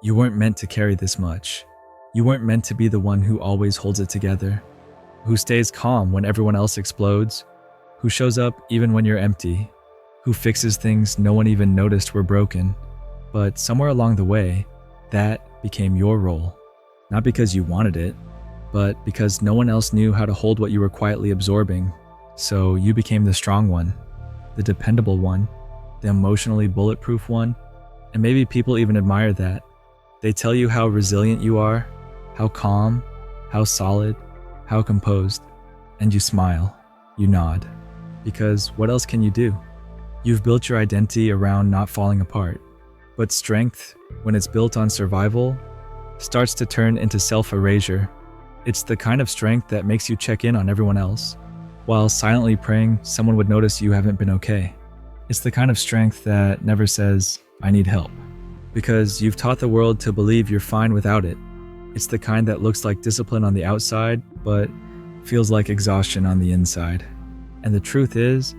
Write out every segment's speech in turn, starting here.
You weren't meant to carry this much. You weren't meant to be the one who always holds it together, who stays calm when everyone else explodes, who shows up even when you're empty, who fixes things no one even noticed were broken. But somewhere along the way, that became your role. Not because you wanted it, but because no one else knew how to hold what you were quietly absorbing. So you became the strong one, the dependable one, the emotionally bulletproof one, and maybe people even admire that. They tell you how resilient you are, how calm, how solid, how composed, and you smile, you nod. Because what else can you do? You've built your identity around not falling apart. But strength, when it's built on survival, starts to turn into self-erasure. It's the kind of strength that makes you check in on everyone else, while silently praying someone would notice you haven't been okay. It's the kind of strength that never says, "I need help," because you've taught the world to believe you're fine without it. It's the kind that looks like discipline on the outside, but feels like exhaustion on the inside. And the truth is,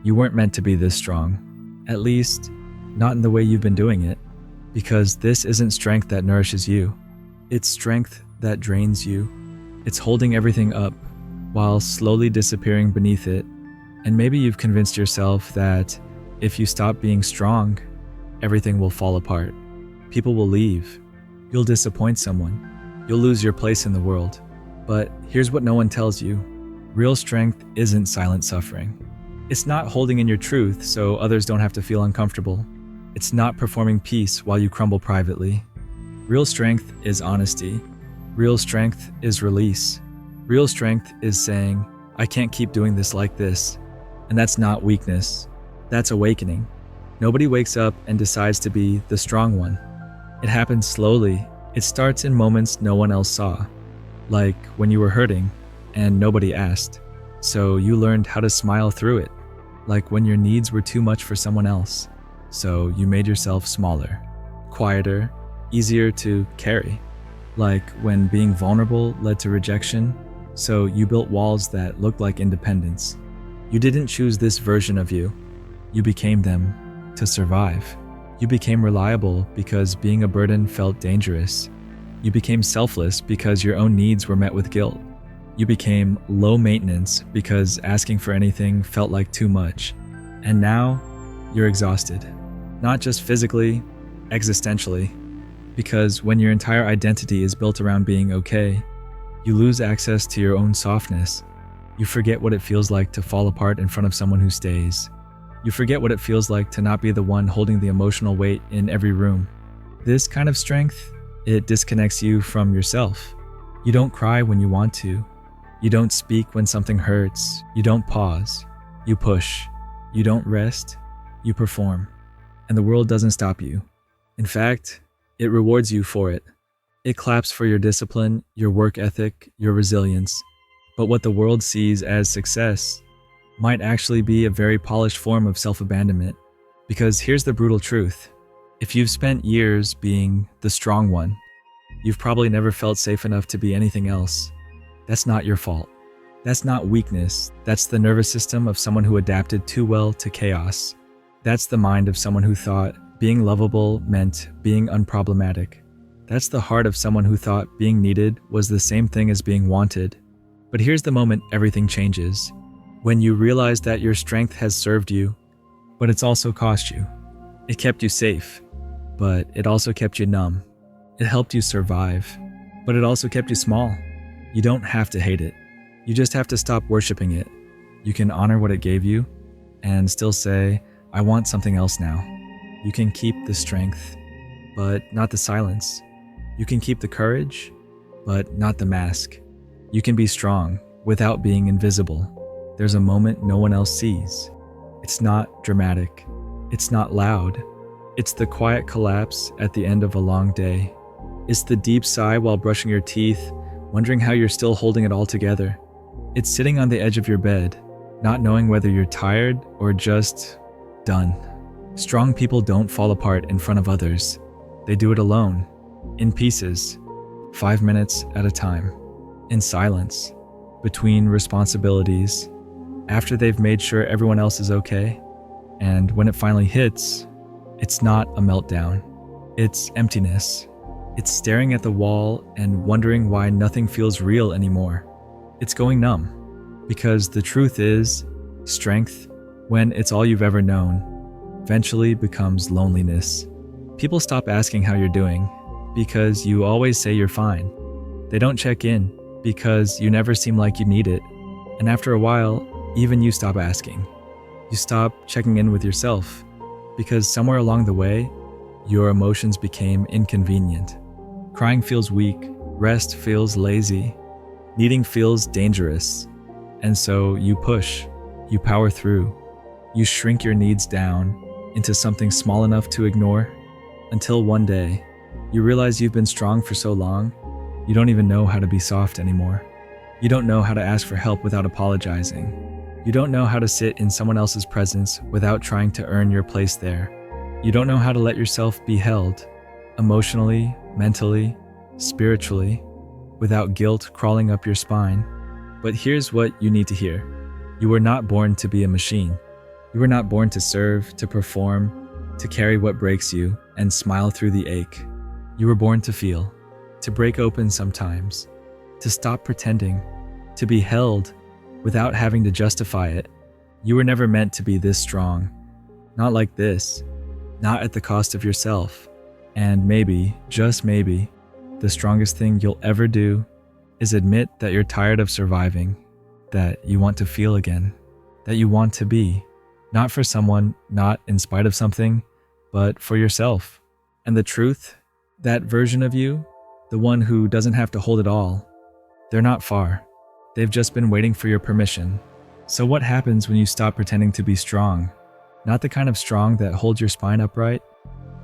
you weren't meant to be this strong. At least, not in the way you've been doing it. Because this isn't strength that nourishes you. It's strength that drains you. It's holding everything up while slowly disappearing beneath it. And maybe you've convinced yourself that if you stop being strong, everything will fall apart. People will leave. You'll disappoint someone. You'll lose your place in the world. But here's what no one tells you. Real strength isn't silent suffering. It's not holding in your truth so others don't have to feel uncomfortable. It's not performing peace while you crumble privately. Real strength is honesty. Real strength is release. Real strength is saying, "I can't keep doing this like this." And that's not weakness. That's awakening. Nobody wakes up and decides to be the strong one. It happens slowly. It starts in moments no one else saw. Like when you were hurting and nobody asked. So you learned how to smile through it. Like when your needs were too much for someone else. So you made yourself smaller, quieter, easier to carry. Like when being vulnerable led to rejection. So you built walls that looked like independence. You didn't choose this version of you. You became them to survive. You became reliable because being a burden felt dangerous. You became selfless because your own needs were met with guilt. You became low maintenance because asking for anything felt like too much. And now, you're exhausted. Not just physically, existentially. Because when your entire identity is built around being okay, you lose access to your own softness. You forget what it feels like to fall apart in front of someone who stays. You forget what it feels like to not be the one holding the emotional weight in every room. This kind of strength, it disconnects you from yourself. You don't cry when you want to. You don't speak when something hurts. You don't pause. You push. You don't rest. You perform. And the world doesn't stop you. In fact, it rewards you for it. It claps for your discipline, your work ethic, your resilience. But what the world sees as success might actually be a very polished form of self-abandonment. Because here's the brutal truth. If you've spent years being the strong one, you've probably never felt safe enough to be anything else. That's not your fault. That's not weakness. That's the nervous system of someone who adapted too well to chaos. That's the mind of someone who thought being lovable meant being unproblematic. That's the heart of someone who thought being needed was the same thing as being wanted. But here's the moment everything changes. When you realize that your strength has served you, but it's also cost you. It kept you safe, but it also kept you numb. It helped you survive, but it also kept you small. You don't have to hate it. You just have to stop worshiping it. You can honor what it gave you and still say, "I want something else now." You can keep the strength, but not the silence. You can keep the courage, but not the mask. You can be strong without being invisible. There's a moment no one else sees. It's not dramatic. It's not loud. It's the quiet collapse at the end of a long day. It's the deep sigh while brushing your teeth, wondering how you're still holding it all together. It's sitting on the edge of your bed, not knowing whether you're tired or just done. Strong people don't fall apart in front of others. They do it alone, in pieces, 5 minutes at a time, in silence, between responsibilities, after they've made sure everyone else is okay. And when it finally hits, it's not a meltdown. It's emptiness. It's staring at the wall and wondering why nothing feels real anymore. It's going numb. Because the truth is, strength, when it's all you've ever known, eventually becomes loneliness. People stop asking how you're doing because you always say you're fine. They don't check in because you never seem like you need it. And after a while, even you stop asking. You stop checking in with yourself because somewhere along the way, your emotions became inconvenient. Crying feels weak, rest feels lazy, needing feels dangerous. And so you push, you power through, you shrink your needs down into something small enough to ignore, until one day, you realize you've been strong for so long, you don't even know how to be soft anymore. You don't know how to ask for help without apologizing. You don't know how to sit in someone else's presence without trying to earn your place there. You don't know how to let yourself be held, emotionally, mentally, spiritually, without guilt crawling up your spine. But here's what you need to hear. You were not born to be a machine. You were not born to serve, to perform, to carry what breaks you and smile through the ache. You were born to feel, to break open sometimes, to stop pretending, to be held without having to justify it. You were never meant to be this strong. Not like this. Not at the cost of yourself. And maybe, just maybe, the strongest thing you'll ever do is admit that you're tired of surviving, that you want to feel again, that you want to be, not for someone, not in spite of something, but for yourself. And the truth, that version of you, the one who doesn't have to hold it all, they're not far. They've just been waiting for your permission. So what happens when you stop pretending to be strong? Not the kind of strong that holds your spine upright,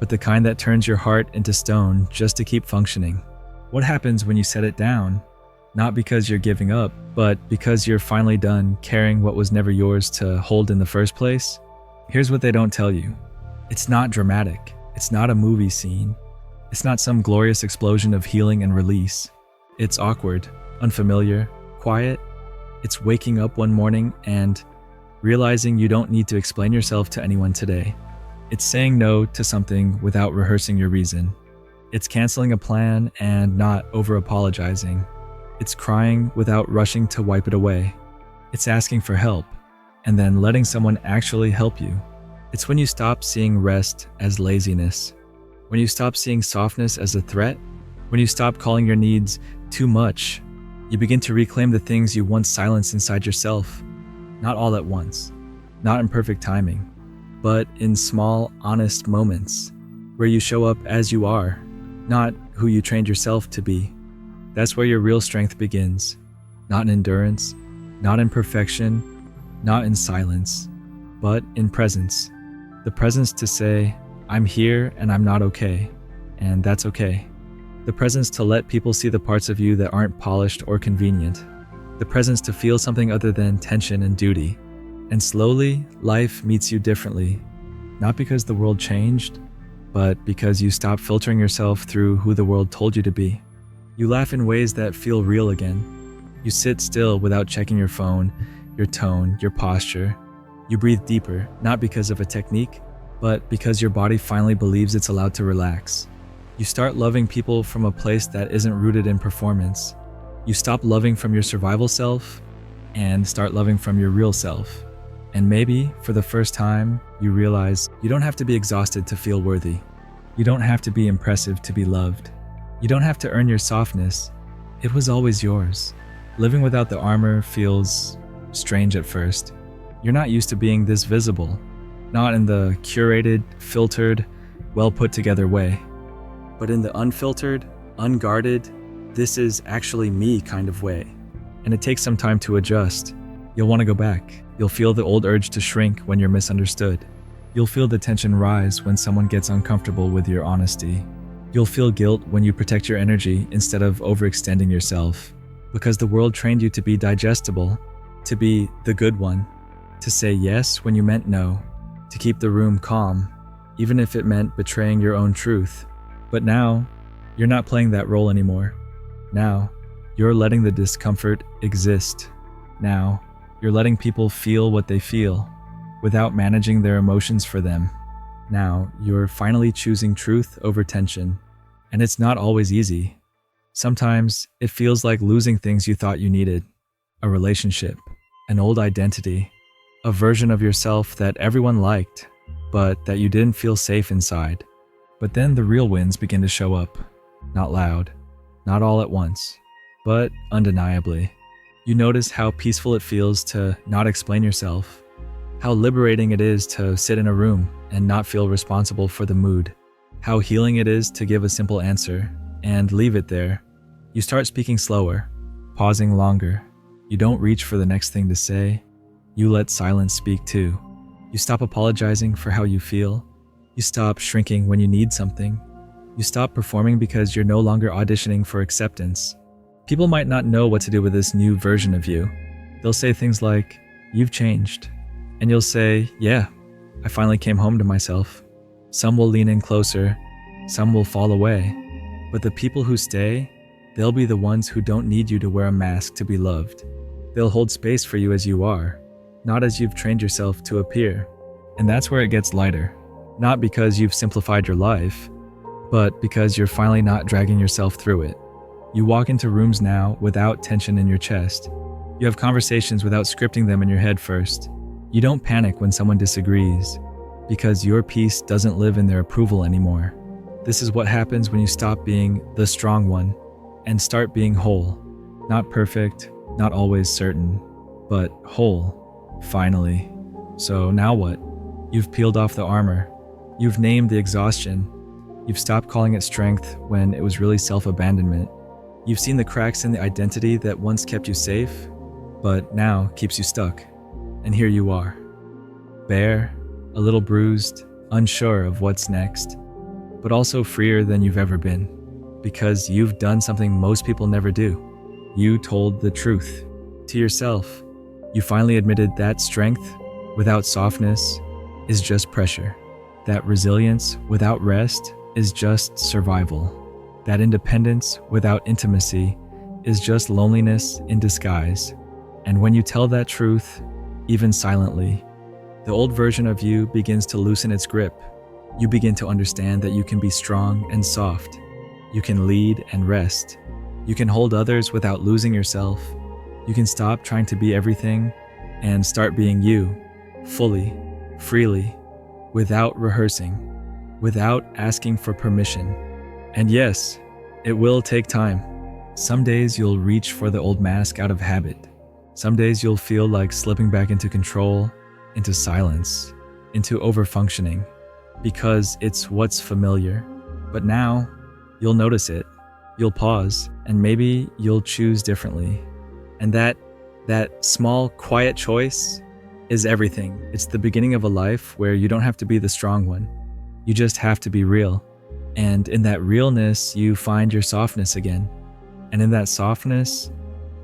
but the kind that turns your heart into stone just to keep functioning. What happens when you set it down? Not because you're giving up, but because you're finally done carrying what was never yours to hold in the first place? Here's what they don't tell you. It's not dramatic. It's not a movie scene. It's not some glorious explosion of healing and release. It's awkward, unfamiliar, quiet. It's waking up one morning and realizing you don't need to explain yourself to anyone today. It's saying no to something without rehearsing your reason. It's canceling a plan and not over-apologizing. It's crying without rushing to wipe it away. It's asking for help and then letting someone actually help you. It's when you stop seeing rest as laziness, when you stop seeing softness as a threat, when you stop calling your needs too much. You begin to reclaim the things you once silenced inside yourself, not all at once, not in perfect timing, but in small, honest moments where you show up as you are, not who you trained yourself to be. That's where your real strength begins, not in endurance, not in perfection, not in silence, but in presence. The presence to say, I'm here and I'm not okay, and that's okay. The presence to let people see the parts of you that aren't polished or convenient. The presence to feel something other than tension and duty. And slowly, life meets you differently. Not because the world changed, but because you stopped filtering yourself through who the world told you to be. You laugh in ways that feel real again. You sit still without checking your phone, your tone, your posture. You breathe deeper, not because of a technique, but because your body finally believes it's allowed to relax. You start loving people from a place that isn't rooted in performance. You stop loving from your survival self and start loving from your real self. And maybe, for the first time, you realize you don't have to be exhausted to feel worthy. You don't have to be impressive to be loved. You don't have to earn your softness. It was always yours. Living without the armor feels strange at first. You're not used to being this visible, not in the curated, filtered, well put together way, but in the unfiltered, unguarded, this is actually me kind of way. And it takes some time to adjust. You'll want to go back. You'll feel the old urge to shrink when you're misunderstood. You'll feel the tension rise when someone gets uncomfortable with your honesty. You'll feel guilt when you protect your energy instead of overextending yourself, because the world trained you to be digestible, to be the good one, to say yes when you meant no, to keep the room calm, even if it meant betraying your own truth. But now, you're not playing that role anymore. Now, you're letting the discomfort exist. Now, you're letting people feel what they feel, without managing their emotions for them. Now, you're finally choosing truth over tension. And it's not always easy. Sometimes it feels like losing things you thought you needed: a relationship, an old identity, a version of yourself that everyone liked, but that you didn't feel safe inside. But then the real wins begin to show up. Not loud, not all at once, but undeniably. You notice how peaceful it feels to not explain yourself, how liberating it is to sit in a room and not feel responsible for the mood, how healing it is to give a simple answer and leave it there. You start speaking slower, pausing longer. You don't reach for the next thing to say. You let silence speak too. You stop apologizing for how you feel. You stop shrinking when you need something. You stop performing because you're no longer auditioning for acceptance. People might not know what to do with this new version of you. They'll say things like, "You've changed." And you'll say, "Yeah, I finally came home to myself." Some will lean in closer, some will fall away. But the people who stay, they'll be the ones who don't need you to wear a mask to be loved. They'll hold space for you as you are, not as you've trained yourself to appear. And that's where it gets lighter. Not because you've simplified your life, but because you're finally not dragging yourself through it. You walk into rooms now without tension in your chest. You have conversations without scripting them in your head first. You don't panic when someone disagrees, because your peace doesn't live in their approval anymore. This is what happens when you stop being the strong one and start being whole. Not perfect, not always certain, but whole, finally. So now what? You've peeled off the armor. You've named the exhaustion. You've stopped calling it strength when it was really self-abandonment. You've seen the cracks in the identity that once kept you safe, but now keeps you stuck. And here you are, bare, a little bruised, unsure of what's next, but also freer than you've ever been, because you've done something most people never do. You told the truth to yourself. You finally admitted that strength without softness is just pressure, that resilience without rest is just survival, that independence without intimacy is just loneliness in disguise. And when you tell that truth, even silently, the old version of you begins to loosen its grip. You begin to understand that you can be strong and soft. You can lead and rest. You can hold others without losing yourself. You can stop trying to be everything and start being you, fully, freely, without rehearsing, without asking for permission. And yes, it will take time. Some days you'll reach for the old mask out of habit. Some days you'll feel like slipping back into control, into silence, into overfunctioning, because it's what's familiar. But now, you'll notice it. You'll pause, and maybe you'll choose differently. And that small, quiet choice is everything. It's the beginning of a life where you don't have to be the strong one. You just have to be real. And in that realness, you find your softness again. And in that softness,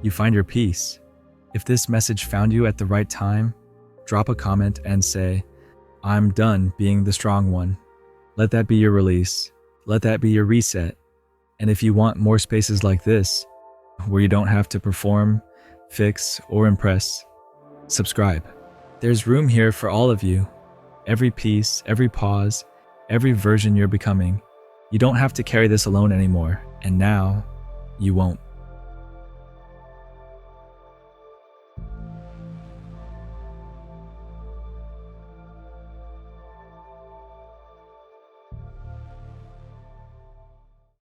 you find your peace. If this message found you at the right time, drop a comment and say, "I'm done being the strong one." Let that be your release. Let that be your reset. And if you want more spaces like this, where you don't have to perform, fix, or impress, subscribe. There's room here for all of you. Every piece, every pause, every version you're becoming. You don't have to carry this alone anymore, and now you won't.